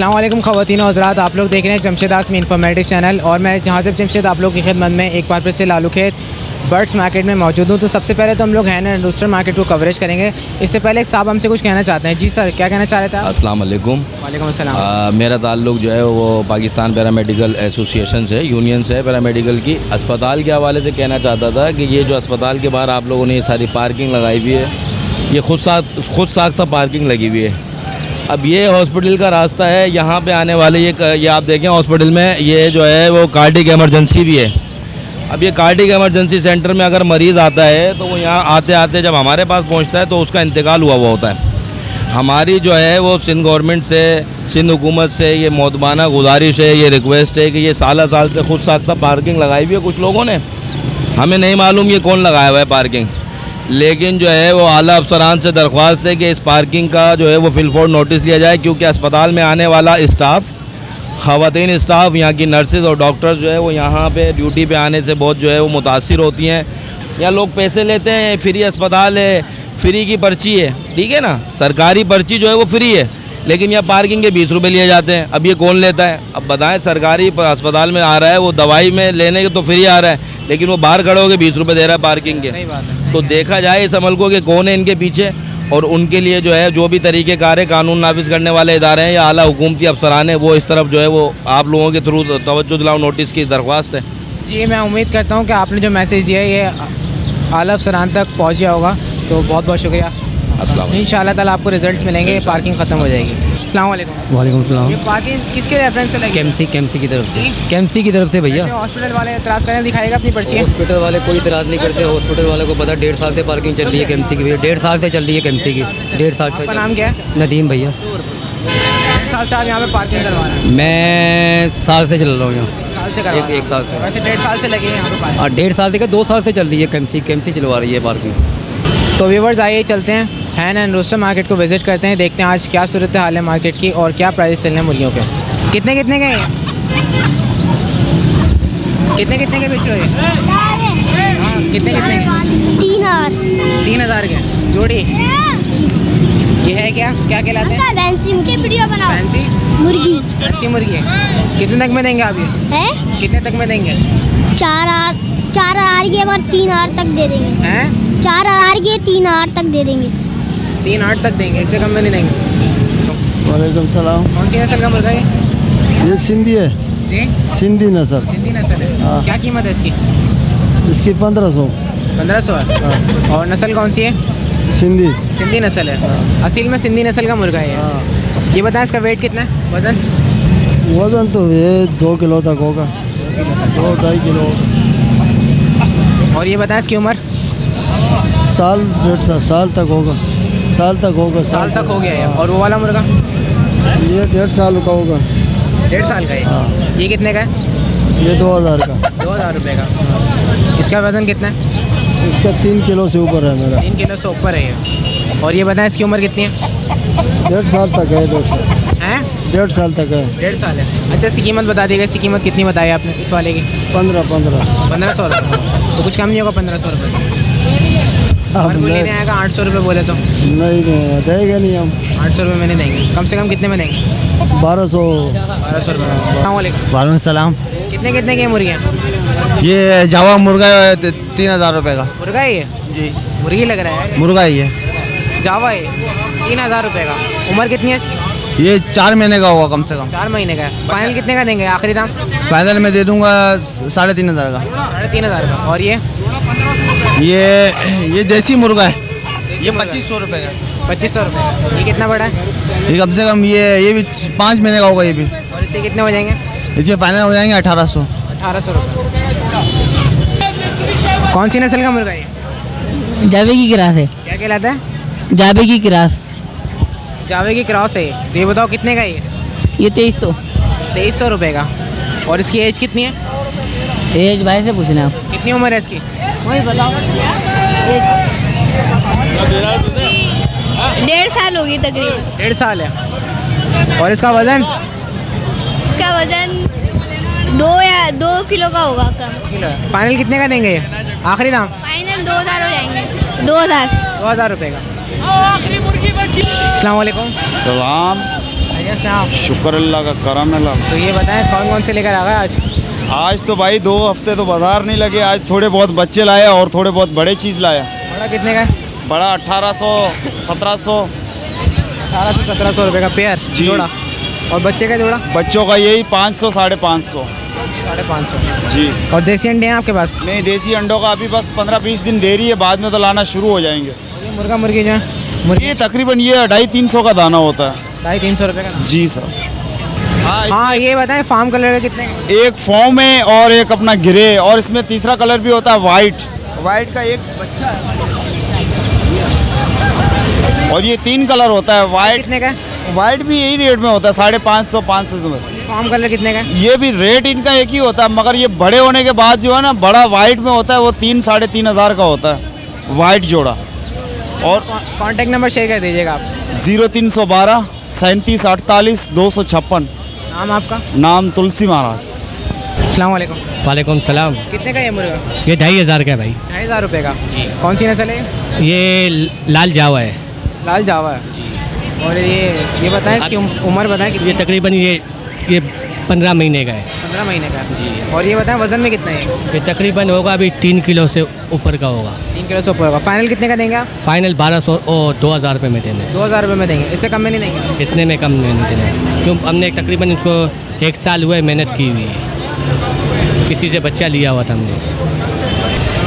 अस्सलाम वालेकुम ख़वातीन और हज़रात, आप लोग देख रहे हैं जमशेद आसमी इन्फॉर्मेटिव चैनल और मैं जहाज़िब जमशेद आप लोग की खिदमत में एक बार फिर से लालू खेत बर्ड्स मार्केट में मौजूद हूँ। तो सबसे पहले तो हम लोग हैन एंड रूस्टर मार्केट को कवरेज करेंगे। इससे पहले एक साहब हमसे कुछ कहना चाहते हैं। जी सर, क्या कहना चाह रहे थे आप? अस्सलाम वालेकुम। वालेकुम अस्सलाम। मेरा ताल्लुक़ जो है वो पाकिस्तान पैरामेडिकल एसोसिएशन से, यूनियन से पैरामेडिकल की। अस्पताल के हवाले से कहना चाहता था कि ये जो अस्पताल के बाहर आप लोगों ने ये सारी पार्किंग लगाई हुई है, ये खुद साख्ता पार्किंग लगी हुई है। अब ये हॉस्पिटल का रास्ता है, यहाँ पे आने वाले ये आप देखें हॉस्पिटल में ये जो है वो कार्डिक एमरजेंसी भी है। अब ये कार्डिक एमरजेंसी सेंटर में अगर मरीज़ आता है तो वो यहाँ आते आते जब हमारे पास पहुँचता है तो उसका इंतकाल हुआ होता है। हमारी जो है वो सिंध गवर्नमेंट से, सिंध हुकूमत से ये मोतबाना गुजारिश है, ये रिक्वेस्ट है कि ये साल से खुद साख्ता पार्किंग लगाई हुई है कुछ लोगों ने। हमें नहीं मालूम ये कौन लगाया हुआ है पार्किंग, लेकिन जो है वो आला अफसरान से दरख्वास्त है कि इस पार्किंग का जो है वो फिलफोर नोटिस लिया जाए, क्योंकि अस्पताल में आने वाला स्टाफ, ख़वातीन स्टाफ, यहाँ की नर्सेज और डॉक्टर्स जो है वो यहाँ पे ड्यूटी पे आने से बहुत जो है वो मुतासिर होती हैं। यहाँ लोग पैसे लेते हैं, फ्री अस्पताल है, फ्री की पर्ची है, ठीक है ना, सरकारी पर्ची जो है वो फ्री है, लेकिन यहाँ पार्किंग के 20 रुपये लिए जाते हैं। अब ये कौन लेता है? अब बताएं, सरकारी अस्पताल में आ रहा है वो दवाई में लेने के तो फ्री आ रहा है, लेकिन वो बाहर खड़े होकर 20 रुपये दे रहा है पार्किंग के। सही बात है। तो देखा जाए इस अमल को कि कौन है इनके पीछे, और उनके लिए जो है जो भी तरीके कार है, कानून नाफिज करने वाले इदारे हैं या आला हुकूमती अफसरान हैं, वो इस तरफ जो है वो आप लोगों के थ्रू तवज्जो दिलाओ नोटिस की दरख्वास्त है। जी, मैं उम्मीद करता हूँ कि आपने जो मैसेज दिया है ये आला अफसरान तक पहुँच गया होगा, तो बहुत बहुत शुक्रिया। इंशाअल्लाह ताला आपको रिजल्ट्स मिलेंगे, पार्किंग ख़त्म हो जाएगी। अस्सलाम वालेकुम। वालेकुम सलाम। ये पार्किंग किसके रेफरेंस से लगी? कैंपसी की तरफ से। कैंपसी की तरफ से भैया। हॉस्पिटल वाले एतराज़ करें, दिखाएगा अपनी पर्ची। हॉस्पिटल वाले कोई इतराज़ नहीं करते। हॉस्पिटल वाले को पता 1.5 साल से पार्किंग चल रही है कैंपसी की भैया, 1.5 साल से चल रही है कैंपसी की, 1.5 साल से। आपका नाम क्या है? नदीम भैया। 1.5 साल से आप यहाँ पे पार्किंग करवा रहे हैं? मैं साल से चल रहा हूँ यहाँ। साल से करवा रहे हैं? एक साल से। वैसे 1.5 साल से लगे हैं यहाँ पे पार्किंग? 1.5 साल से क्या, 2 साल से चल रही है कैंपसी चलवा रही है पार्किंग। तो व्यूवर्स, आइए चलते हैं हैन एंड रूस्टर मार्केट को विजिट करते हैं, देखते हैं आज क्या सूरत हाल है मार्केट की और क्या प्राइस चल रहे हैं मुर्गियों के। कितने के हैं? कितने के बेच रहे हो? कितने के? 3,000 के जोड़ी। ये है क्या कहलाते हैं? फैंसी मुर्गी। कितने तक में देंगे आप ये? कितने तक में देंगे? 4,000 की और 3,000 तक दे देंगे। हैं? 4,000 की 3,000 तक दे देंगे। 3,800 तक देंगे, इससे कम में नहीं देंगे। वालेकुम सलाम। कौन सी नस्ल का मुर्गा है? ये सिंधी है जी, सिंधी नस्ल। सिंधी नस्ल है। हाँ। क्या कीमत है इसकी? इसकी 1500। 1500 है। हाँ। और नस्ल कौन सी है? सिंधी नस्ल है। असील में सिंधी नस्ल का मुर्गा है। हाँ। ये बताएं इसका वेट कितना है, वज़न तो ये 2 किलो तक होगा, 2-2.5 किलो। और ये बताएं इसकी उम्र? साल 1.5 साल तक होगा। साल तक हो गया है। और वो वाला मुर्गा? ये 1.5 साल का होगा। 1.5 साल का है। हाँ। ये कितने का है? ये 2,000 का। 2,000 रुपये का। इसका वज़न कितना है? इसका 3 किलो से ऊपर है मेरा। 3 किलो से ऊपर है ये। और ये बताएं इसकी उम्र कितनी है? 1.5 साल तक है। 1.5 साल तक है। 1.5 साल है। अच्छा, इसकी कीमत बता दीजिएगा। इसकी कीमत कितनी बताई आपने इस वाले की? 1500 रुपये। तो कुछ कम नहीं होगा 1500 रुपये से? अगर कोई लेने आएगा 800 रुपये बोले तो? नहीं देगा नहीं हम। 800 रुपये में नहीं देंगे। कम से कम कितने में देंगे? 1200 रुपये। वालेकुम सलाम। कितने की मुर्गियाँ? ये जावा मुर्गा 3,000 रुपये का। मुर्गा ही है जी? मुर्गी लग रहा है। मुर्गा ही है, जावा है। 3,000 रुपये का। उम्र कितनी है इसकी? ये 4 महीने का होगा कम से कम। 4 महीने का है। फाइनल कितने का देंगे आखिरी दाम? फाइनल में दे दूंगा 3,500 का। 3,500 का। और ये देसी मुर्गा है, ये 2500 रुपये का। 2500 रुपये। ये कितना बड़ा है? ये कम से कम ये भी 5 महीने का होगा ये भी। और इससे कितने हो जाएंगे? इसके फाइनल हो जाएंगे 1800। 1800 रुपये। कौन सी नस्ल का मुर्गा है? जावे की क्रॉस है। क्या कहलाता है? जावे की क्रॉस। जावे की क्रॉस है। तो ये बताओ कितने का है ये? 2300। 2300 रुपये का। और इसकी एज कितनी है? एज भाई से पूछना आप। कितनी उम्र है इसकी? वही बताओ। 1.5 साल होगी तकरीबन। 1.5 साल है। और इसका वज़न? इसका वजन 2 किलो का होगा कम। किलो है। फाइनल कितने का देंगे ये आखिरी दाम? फाइनल 2,000 हो जाएंगे। 2,000 रुपये का। अस्सलाम वालेकुम। सलाम। भैया से आप? शुक्र अल्लाह का, करम अल्लाह। तो ये बताएं कौन कौन से लेकर आ गए आज? आज तो भाई 2 हफ्ते तो बाजार नहीं लगे, आज थोड़े बहुत बच्चे लाया और थोड़े बहुत बड़े चीज़ लाया। बड़ा कितने का है? बड़ा 1800 1700 1700 रुपये का पेयर जी। जोड़ा। और बच्चे का जोड़ा? बच्चों का यही 500 550 550 जी। और देसी अंडे हैं आपके पास? नहीं, देसी अंडों का अभी बस 15-20 दिन दे रही है, बाद में तो लाना शुरू हो जाएंगे। और ये मुर्गा मुर्गी जो है ये तकरीबन ये 250-300 का दाना होता है। 250-300 रुपये का? जी सर। हाँ ये बताएं फार्म कलर का कितने का? एक फॉर्म है और एक अपना ग्रे, और इसमें तीसरा कलर भी होता है वाइट का एक बच्चा है। और ये 3 कलर होता है। वाइट कितने का? वाइट भी यही रेट में होता है, 550 500 में। फार्म कलर कितने का? ये भी रेट इनका एक ही होता है, मगर ये बड़े होने के बाद जो है ना, बड़ा वाइट में होता है, वो 3-3.5 हज़ार का होता है वाइट जोड़ा। और कांटेक्ट नंबर शेयर कर दीजिएगा आप। 0312 37 48 256। नाम आपका? नाम तुलसी महाराज। अस्सलाम वालेकुम। वालेकुम सलाम। कितने का ये मुर्गा? ये 2500 का है भाई। 2500 रुपये का जी। कौन सी नस्ल है? ये लाल जावा है। लाल जावा है जी। और ये बताएं इसकी उम्र बताएं कितनी? ये तकरीबन ये 15 महीने का है। 15 महीने का जी। और ये बताएं वज़न में कितना है? ये तकरीबन होगा अभी 3 किलो से ऊपर का होगा। 3 किलो से ऊपर होगा। फाइनल कितने का देंगे आप? फाइनल 1200 और 2000 रुपये में देने। 2000 रुपये में देंगे, इससे कम में नहीं देंगे? इतने में कम नहीं देने, क्यों हमने तकरीबन इसको 1 साल हुआ है मेहनत की हुई है, किसी से बच्चा लिया हुआ था हमने।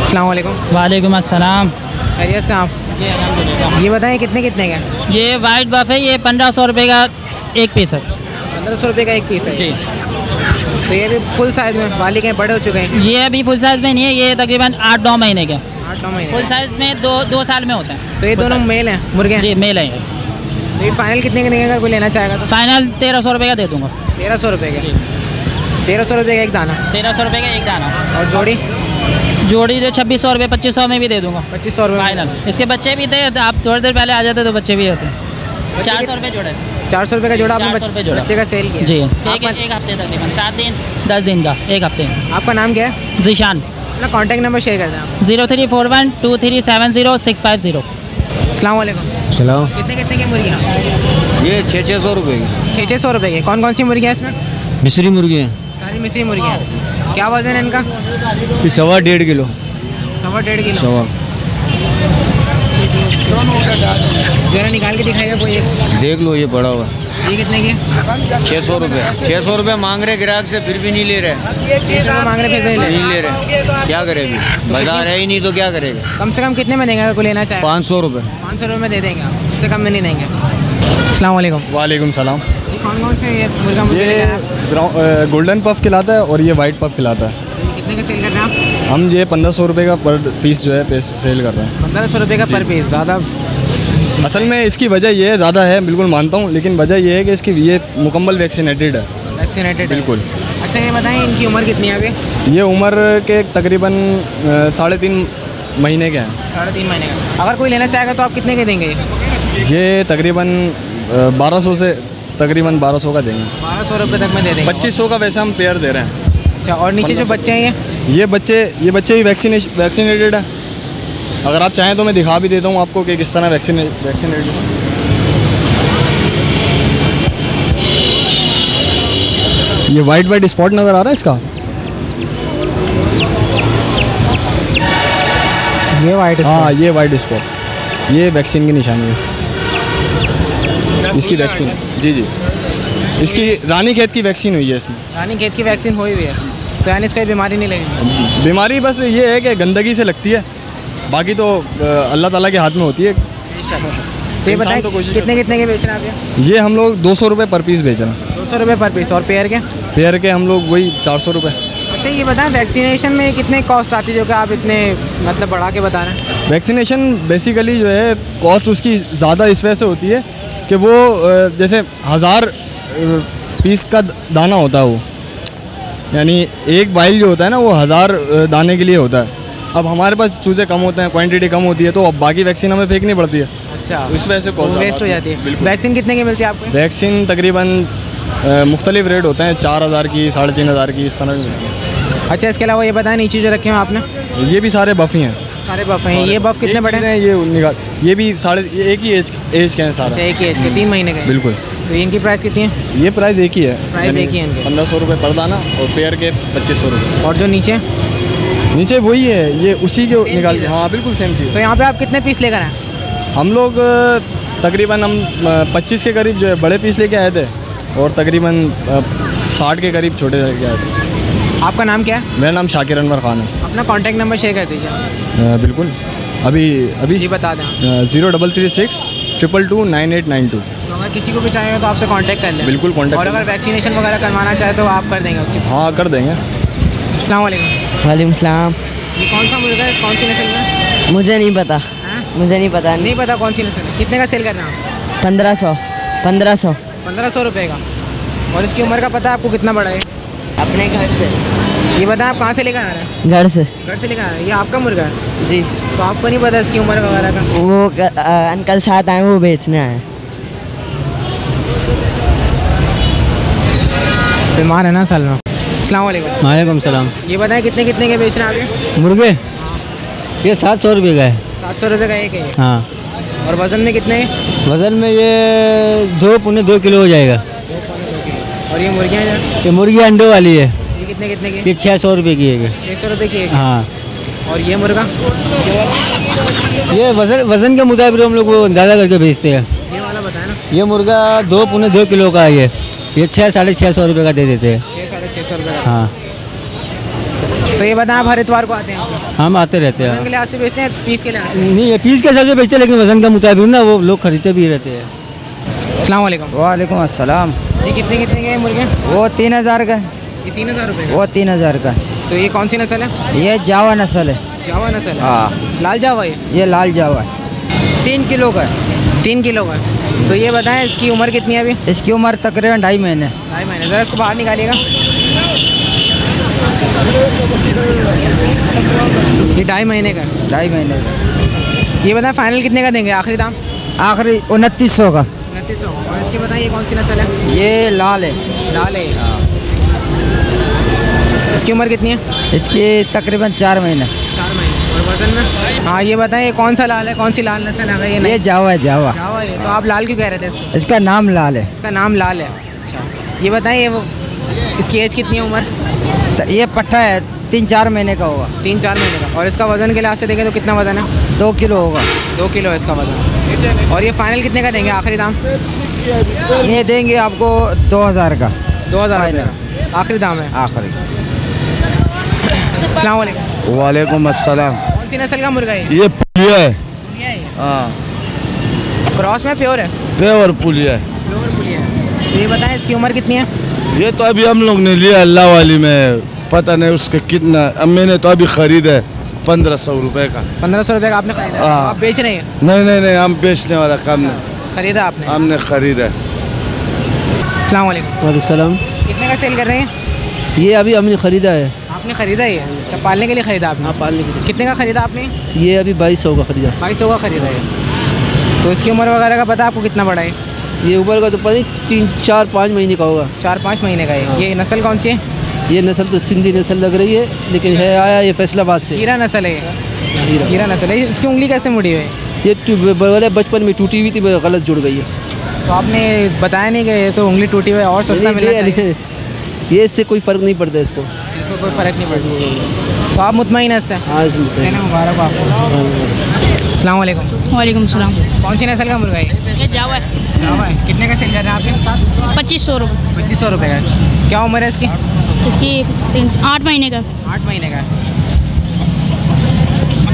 अस्सलाम वालेकुम। वालेकुम अस्सलाम। खैरियत से आप? ये बताएं कितने कितने का? ये वाइट बफ है, ये 1500 रुपये का एक पीस है। 1500 रुपये का एक पीस है जी। तो ये भी फुल साइज़ में वाली के बड़े हो चुके हैं? ये अभी फुल साइज़ में नहीं है, ये तकरीबन 8-9 महीने के। 8-9 महीने? फुल साइज़ में 2 साल में होता है। तो ये दोनों मेल हैं मुर्गे? जी मेल है। तो ये फाइनल कितने का देंगे अगर कोई लेना चाहेगा तो? फाइनल 1300 रुपये का दे दूँगा। 1300 रुपये का? 1300 रुपये का एक दाना? 1300 रुपये का एक दाना। और जोड़ी? जोड़ी जो 2600 रुपये 2500 में भी दे दूँगा। 2500 रुपये फाइनल। इसके बच्चे भी थे, आप थोड़ी देर पहले आ जाते तो बच्चे भी होते। 400 रुपये जोड़ा। 400 रुपये का जोड़ा आपने 400 रुपये जोड़ा बच्चे का सेल किया? जी। एक हफ्ते तकरीबन 7 दिन 10 दिन का, एक हफ्ते। आपका नाम क्या है? जीशान। अपना कॉन्टैक्ट नंबर शेयर कर दें आप। 0341 2370 650। अस्सलाम वालेकुम। सलाम। कितने कितने की मुर्गियाँ? ये 600 रुपये की। 600 रुपये की। कौन कौन सी मुर्गियाँ इसमें? मिस्री मुर्गी है। सारी मिस्री मुर्गियाँ। क्या वजन है इनका? ये 1.5 किलो। 1.5 किलो? सवा। जरा निकाल के दिखाइए कोई एक। देख लो, ये बड़ा हुआ। ये कितने की? 600 रुपये। 600 रुपये मांग रहे ग्राहक से, फिर भी नहीं ले रहे। 600 रुपये मांग रहे फिर भी नहीं ले रहे, क्या करे अभी, बाजार है ही नहीं तो क्या करेगा। कम से कम कितने में देंगे अगर कोई लेना चाहे? 500 रुपये। 500 रुपये में दे देंगे आप, इससे कम में नहीं देंगे। अस्सलाम वालेकुम। वालेकुम सलाम। जी कौन कौन से ये मुर्गा मुर्गी लेकर आए? गोल्डन पफ खिलाता है और ये वाइट पफ खिलाता है। ये कितने का सेल कर रहे हैं आप? हम ये 1500 रुपये का पर पीस जो है सेल कर रहे हैं। 1500 रुपये का पर पीस? ज़्यादा? असल में इसकी वजह ये ज़्यादा है, बिल्कुल मानता हूँ, लेकिन वजह ये है कि इसकी ये मुकम्मल वैक्सीनेटेड है। वैक्सीनेटेड? बिल्कुल। अच्छा ये बताएं इनकी उम्र कितनी है अभी? ये उम्र के तकरीबन 3.5 महीने के हैं। 3.5 महीने का। अगर कोई लेना चाहेगा तो आप कितने के देंगे? ये तकरीबन 1200 से तकरीबन 1200 का देंगे। 1200 रुपये तक में दे देंगे? 2500 का वैसे हम पेयर दे रहे हैं। अच्छा और नीचे जो बच्चे हैं ये बच्चे ही वैक्सीनेटेड है। अगर आप चाहें तो मैं दिखा भी देता हूँ आपको कि किस तरह वैक्सीनेटेड है। ये वाइट स्पॉट नज़र आ रहा है इसका। ये वाइट? हाँ ये वाइट स्पॉट, ये वैक्सीन की निशानी है। इसकी वैक्सीन, जी इसकी रानीखेत की वैक्सीन हुई है इसमें। रानीखेत की वैक्सीन हुई है तो यानी इसको बीमारी नहीं लगेगी? बीमारी बस ये है कि गंदगी से लगती है, बाकी तो अल्लाह ताला के हाथ में होती है। तो ये बताएं कितने कितने के बेच रहे हैं आप? ये हम लोग 200 रुपये पर पीस बेच रहे हैं। 200 रुपये पर पीस। और पेयर के? पेयर के हम लोग वही 400 रुपये। अच्छा ये बताएं वैक्सीनेशन में कितने कॉस्ट आती है जो कि आप इतने मतलब बढ़ा के बता रहे हैं? वैक्सीनेशन बेसिकली जो है कॉस्ट उसकी ज़्यादा इस वजह से होती है कि वो जैसे 1000 पीस का दाना होता है वो, यानी एक वाइल जो होता है ना वो 1000 दाने के लिए होता है। अब हमारे पास चूज़े कम होते हैं, क्वांटिटी कम होती है, तो अब बाकी वैक्सीन हमें फेंकनी पड़ती है। अच्छा इस वजह से कॉस्ट वेस्ट हो जाती है। वैक्सीन कितने की मिलती है आपको? वैक्सीन तकरीबन मुख्तलिफ रेट होते हैं, 4000 की, 3500 की, इस तरह। अच्छा इसके अलावा ये बताएं नीचे जो रखे हैं आपने? ये भी सारे बफ़ ही हैं। सारे बफ हैं? ये बफ कितने बड़े हैं? ये भी एक ही एज के हैं सारे। अच्छा एक ही एज के? 3 महीने के? बिल्कुल। तो इनकी प्राइस कितनी है? ये प्राइस एक ही है, प्राइस एक ही है इनके। 1500 रुपये पर दाना और पेयर के 2500 रुपये। और जो नीचे नीचे वही है, ये उसी के निकाल के। हाँ बिल्कुल सेम चीज़। तो यहाँ पे आप कितने पीस लेकर आए? हम लोग तकरीबन 25 के करीब जो है बड़े पीस लेके आए थे और तकरीबन 60 के करीब छोटे लेके आए थे। आपका नाम क्या है? मेरा नाम शाकिर अनवर खान है। अपना कॉन्टैक्ट नंबर शेयर कर दीजिए। बिल्कुल, अभी जी बता दें। 0336 222 9892। तो अगर किसी को भी चाहिए तो आपसे कांटेक्ट कर लें। बिल्कुल कांटेक्ट। और अगर वैक्सीनेशन वगैरह करवाना चाहे तो आप कर देंगे उसके? हाँ कर देंगे। अस्सलाम वालेकुम। वालेकुम सलाम। ये कौन सा मुर्गा है, कौन सी नस्ल का है? मुझे नहीं पता। मुझे नहीं पता। नहीं पता कौन सी नस्ल है? कितने का सेल कर रहे हैं आप? 1500। 1500 रुपये का। और इसकी उम्र का पता है आपको कितना बड़ा है? अपने घर से। ये बताएं आप कहाँ से लेकर आ रहे हैं? घर से। घर से लेकर आ रहे हैं। ये आपका मुर्गा है? जी। तो आपको नहीं पता इसकी उम्र वगैरह का? वो अंकल साथ आए, वो बेचने आए। बीमार है ना साल में। अस्सलाम वालेकुम। वालेकुम सलाम। ये बताएं कितने कितने के बेच रहे हैं आप ये मुर्गे? ये 700 रुपये का है। 700 रुपये का एक है ये? हाँ। और वज़न में कितने है? वज़न में ये 2 किलो हो जाएगा। और ये मुर्गियाँ जो? ये मुर्गी अंडे वाली है। ये कितने कितने की? ये 600 रुपये की है। 600 रुपये की एक? हाँ। और ये मुर्गा? ये वज़न के मुताबिक हम लोग वो अंदाज़ा करके बेचते हैं। ये वाला बताए ना। ये मुर्गा 2 किलो का है। ये 600-650 रुपये का दे देते हैं। 600-650 रुपये का। हाँ। तो ये बताएं आप हर इतवार को आते हैं? हम आते रहते हैं। वज़न के लिहाज से बेचते हैं, पीस के लिहाज से? नहीं, ये पीस के हिसाब से बेचते हैं, लेकिन वज़न के मुताबिक ना वो लोग खरीदते भी रहते हैं। अस्सलाम वालेकुम। वालेकुम अस्सलाम। जी कितने कितने के मुर्गे? वो 3000 का। ये 3000 रुपये का? वो 3000 का। तो ये कौन सी नस्ल है? ये जावा नस्ल है। जावा नस्ल है? हाँ। लाल जावा है? ये लाल जावा है। 3 किलो का है। 3 किलो का है। तो ये बताएं इसकी उम्र कितनी है अभी? इसकी उम्र तकरीबन 2.5 महीने। 2.5 महीने। ज़रा इसको बाहर निकालिएगा। ये 2.5 महीने का है? 2.5 महीने का। ये बताएं फाइनल कितने का देंगे आखिरी दाम? आखिरी 2900 का। 2900। और इसके बताएं ये कौन सी नस्ल है? ये लाल है। लाल है? इसकी उम्र कितनी है? इसकी तकरीबन 4 महीने। 4 महीने। और वज़न में? हाँ ये बताएं ये कौन सा लाल है, कौन सी लाल नस्ल है? ये जावा है। जावा। जावा है। तो आप लाल क्यों कह रहे थे इसको? इसका नाम लाल है। इसका नाम लाल है। अच्छा ये बताएं ये वो इसकी एज कितनी है, उम्र? ये पट्टा है, 3-4 महीने का होगा। 3-4 महीने का। और इसका वज़न के लिहाज से देखें तो कितना वज़न है? 2 किलो होगा। 2 किलो है इसका वज़न। और ये फाइनल कितने का देंगे आखिरी दाम? ये देंगे आपको 2000 का। 2000 रुपये का आखिरी दाम है? आखिरी। अस्सलाम वालेकुम। वालेकुम अस्सलाम। कौन सी नस्ल का मुर्गा है? ये पुलिया है। पुलिया है? हाँ। क्रॉस में प्योर है? प्योर पुलिया है। प्योर पुलिया है। तो ये बताएं इसकी उम्र कितनी है? ये तो अभी हम लोग ने लिया अल्लाह वाली में, पता नहीं उसका कितना। अब मैंने तो अभी खरीदा है 1500 रुपये का। 1500 रुपये का आपने खरीदा? हाँ। आप बेच रहे हैं? नहीं हम बेचने वाला काम नहीं। खरीदा आपने? हमने खरीदा। अस्सलाम वालेकुम। वालेकुम सलाम। कितने का सेल कर रहे हैं? ये अभी हमने खरीदा है। आपने खरीदा ही है? अच्छा पालने के लिए खरीदा आपने? हाँ पालने के लिए। कितने का खरीदा आपने? ये अभी 2200 का खरीदा। 2200 का खरीदा है। तो इसकी उम्र वगैरह का पता आपको कितना बड़ा है? ये उम्र का तो पता नहीं 3-4-5 महीने का होगा। 4-5 महीने का है। ये नस्ल कौन सी है? ये नस्ल तो सिंधी नस्ल लग रही है, लेकिन है आया ये फैसलाबाद से। हीरा नस्ल है ये? हीरा नस्ल है। इसकी उंगली कैसे मुड़ी हुई है? ये बचपन में टूटी हुई थी, गलत जुड़ गई है। तो आपने बताया नहीं कि ये तो उंगली टूटी हुई है और सस्ता मिलना चाहिए? ये इससे कोई फ़र्क नहीं पड़ता इसको। इससे कोई फ़र्क नहीं पड़ता। तो आप मुतमईन हैं इससे? हाँ इसमें मुबारक आपको। अस्सलाम वालेकुम। वालेकुम सलाम। कौन सी नस्ल का मुर्गा है? ये जावा है। जावा है। कितने का सेल कर रहे हैं आपके? 2500 रुपये। 2500 रुपये का। क्या उम्र है इसकी? इसकी 8 महीने का। 8 महीने का।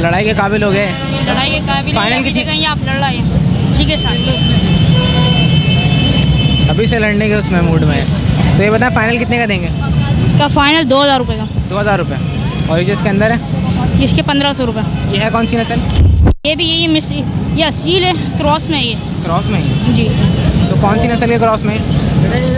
लड़ाई के काबिल हो गए? लड़ाई के काबिल फाइनल कितने? कहीं आप लड़ रहे हैं ठीक है साथ अभी से लड़ने के उसमें मूड में है। तो ये बताएं फाइनल कितने का देंगे? का फाइनल 2000 रुपये का। 2000 रुपये। और ये जो इसके अंदर है? इसके 1500 रुपये। ये है कौन सी नस्ल? ये भी यही मिस ये असील है, क्रॉस में है ये। क्रॉस में ही? जी। तो कौन सी नस्ल के क्रॉस में?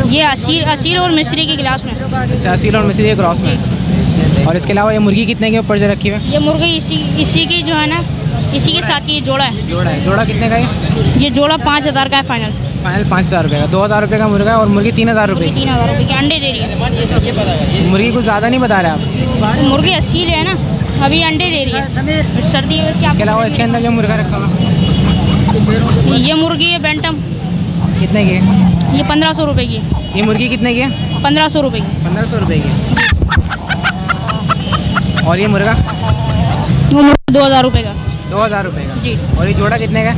ये असील और मिस्री की क्लास में। अच्छा असील और मिस्री के क्रॉस में। और इसके अलावा ये मुर्गी कितने के ऊपर जो रखी हुई है? ये मुर्गी इसी की जो है ना, इसी के साथ की जोड़ा है। जोड़ा है? जोड़ा कितने का है? ये जोड़ा 5000 का है फाइनल। फाइनल 5000 रुपये का। 2000 रुपये का मुर्गा है और मुर्गी 3000 रुपये। 3000 रुपये के अंडे दे रही है। मुर्गी कुछ ज़्यादा नहीं बता रहे आप? मुर्गी असील है ना, अभी अंडे दे रही है सर्दी में। इसके अलावा इसके अंदर जो मुर्गा रखा हुआ? ये मुर्गी है बैंटम। कितने की? ये 1500 रुपये की। ये मुर्गी कितने की है? 1500 रुपये की। 1500 रुपये की। और ये मुर्गा? वो 2000 रुपये का। 2000 रुपये का जी। और ये जोड़ा कितने का?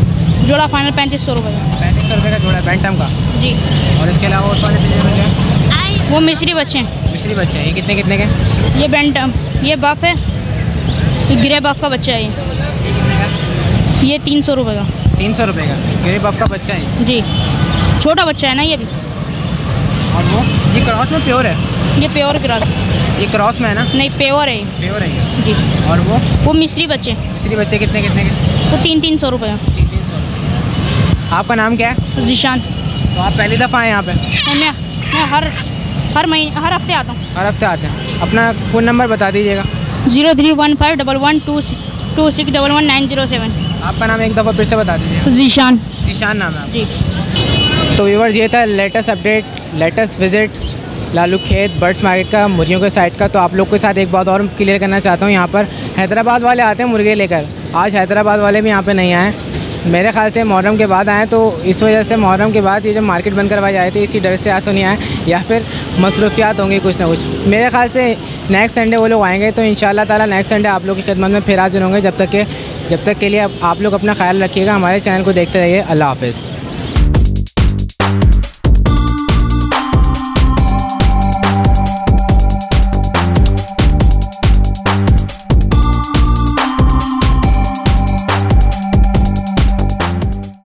जोड़ा फाइनल 3500 रुपये का। 3500 रुपये का जोड़ा, बैंटम का। जी। और इसके अलावा उस वाले पिंजरे में क्या है? वो मिस्री बच्चे हैं। मिस्री बच्चे हैं, ये कितने कितने के? ये बैंटम, ये बफ है, ये ग्रे बफ का बच्चा है। ये 300 रुपये का। 300 रुपये का ग्रे बफ का बच्चा है जी। छोटा बच्चा है ना ये भी। और वो ये क्रॉस में प्योर है? ये प्योर क्रॉस। ये क्रॉस में है ना? नहीं, प्योर है। प्योर है ये। जी। और वो मिस्री बच्चे। मिस्री बच्चे कितने कितने के? वो 300 रुपये। 300। आपका नाम क्या है? जीशान। तो आप पहली दफ़ा आए यहाँ पे? मैं हर महीने, हर हफ्ते आता हूँ। हर हफ्ते आते हैं। अपना फ़ोन नंबर बता दीजिएगा। 031511261111 आपका नाम एक दफ़ा फिर से बता दीजिए। जीशान। जीशान नाम है जी। तो व्यूअर्स, ये था latest update, latest visit Lalu खेत बर्ड्स मार्केट का, मुर्गियों के साइड का। तो आप लोग के साथ एक बात और क्लियर करना चाहता हूँ, यहाँ पर हैदराबाद वाले आते हैं मुर्गे लेकर। आज हैदराबाद वाले भी यहाँ पे नहीं आए, मेरे ख्याल से मुहर्रम के बाद आए। तो इस वजह से मुहर्रम के बाद ये जब मार्केट बंद करवाई जाए थे, इसी डर से आ तो नहीं आए, या फिर मसरूफियात होंगी कुछ ना कुछ। मेरे ख्याल से नेक्स्ट संडे वो लोग आएंगे, तो इंशाल्लाह ताला नेक्स्ट संडे आप लोग की खिदमत में फिर हाजिर होंगे। जब तक के लिए आप लोग अपना ख्याल रखिएगा, हमारे चैनल को देखते रहिए। अल्लाह हाफ़िज़।